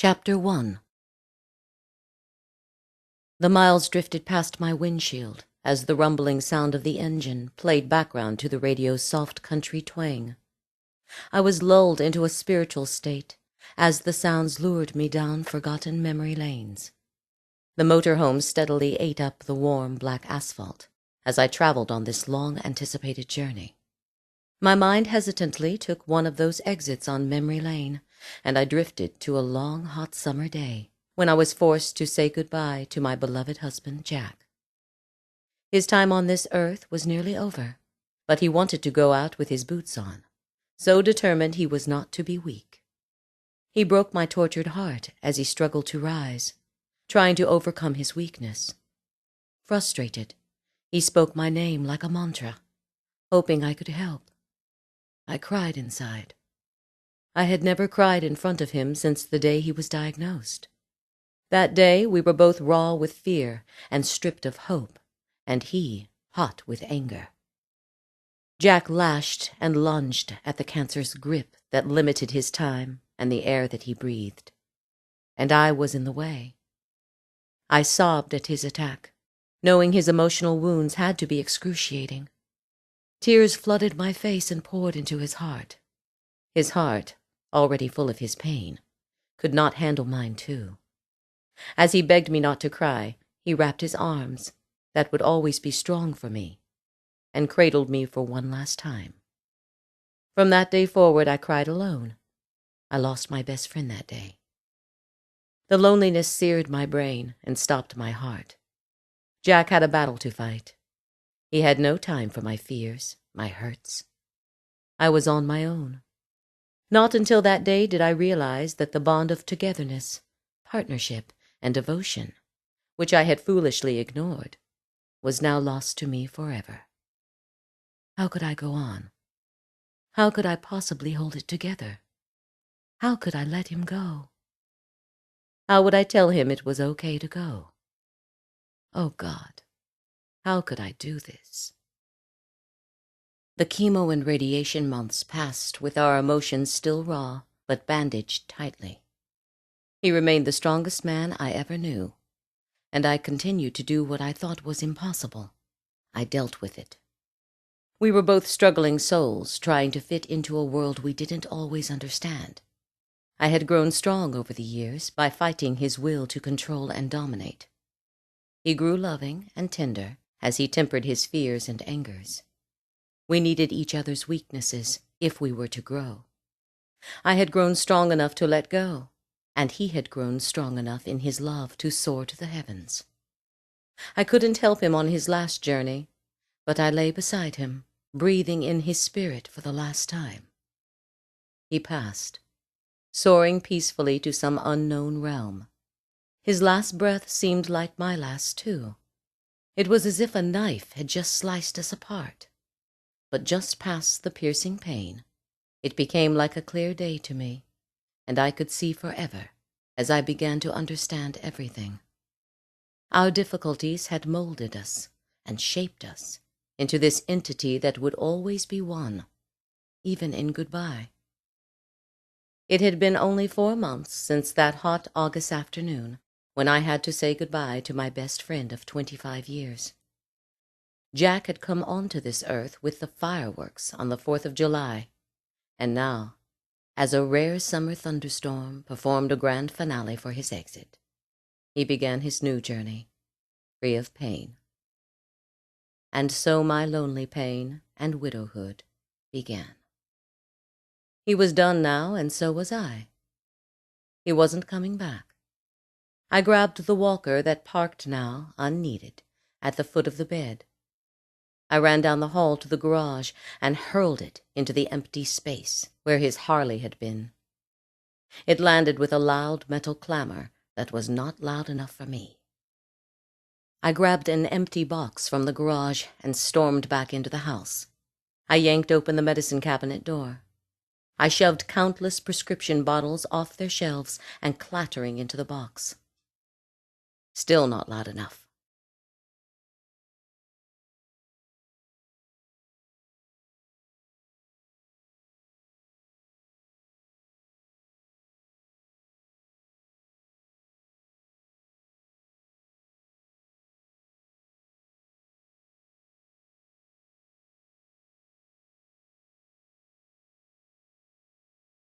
Chapter 1. The miles drifted past my windshield as the rumbling sound of the engine played background to the radio's soft country twang. I was lulled into a spiritual state as the sounds lured me down forgotten memory lanes. The motorhome steadily ate up the warm black asphalt as I traveled on this long-anticipated journey. My mind hesitantly took one of those exits on memory lane, and I drifted to a long, hot summer day when I was forced to say goodbye to my beloved husband, Jack. His time on this earth was nearly over, but he wanted to go out with his boots on, so determined he was not to be weak. He broke my tortured heart as he struggled to rise, trying to overcome his weakness. Frustrated, he spoke my name like a mantra, hoping I could help. I cried inside. I had never cried in front of him since the day he was diagnosed. That day we were both raw with fear and stripped of hope, and he hot with anger. Jack lashed and lunged at the cancer's grip that limited his time and the air that he breathed, and I was in the way. I sobbed at his attack, knowing his emotional wounds had to be excruciating. Tears flooded my face and poured into his heart. His heart, already full of his pain, could not handle mine too. As he begged me not to cry, he wrapped his arms, that would always be strong for me, and cradled me for one last time. From that day forward I cried alone. I lost my best friend that day. The loneliness seared my brain and stopped my heart. Jack had a battle to fight. He had no time for my fears, my hurts. I was on my own. Not until that day did I realize that the bond of togetherness, partnership, and devotion, which I had foolishly ignored, was now lost to me forever. How could I go on? How could I possibly hold it together? How could I let him go? How would I tell him it was okay to go? Oh God, how could I do this? The chemo and radiation months passed with our emotions still raw, but bandaged tightly. He remained the strongest man I ever knew, and I continued to do what I thought was impossible. I dealt with it. We were both struggling souls trying to fit into a world we didn't always understand. I had grown strong over the years by fighting his will to control and dominate. He grew loving and tender as he tempered his fears and angers. We needed each other's weaknesses if we were to grow. I had grown strong enough to let go, and he had grown strong enough in his love to soar to the heavens. I couldn't help him on his last journey, but I lay beside him, breathing in his spirit for the last time. He passed, soaring peacefully to some unknown realm. His last breath seemed like my last too. It was as if a knife had just sliced us apart. But just past the piercing pain, it became like a clear day to me, and I could see forever as I began to understand everything. Our difficulties had molded us and shaped us into this entity that would always be one, even in goodbye. It had been only 4 months since that hot August afternoon when I had to say goodbye to my best friend of 25 years. Jack had come onto this earth with the fireworks on the 4th of July, and now, as a rare summer thunderstorm performed a grand finale for his exit, he began his new journey, free of pain. And so my lonely pain and widowhood began. He was done now, and so was I. He wasn't coming back. I grabbed the walker that parked now, unneeded, at the foot of the bed. I ran down the hall to the garage and hurled it into the empty space where his Harley had been. It landed with a loud metal clamor that was not loud enough for me. I grabbed an empty box from the garage and stormed back into the house. I yanked open the medicine cabinet door. I shoved countless prescription bottles off their shelves and clattering into the box. Still not loud enough.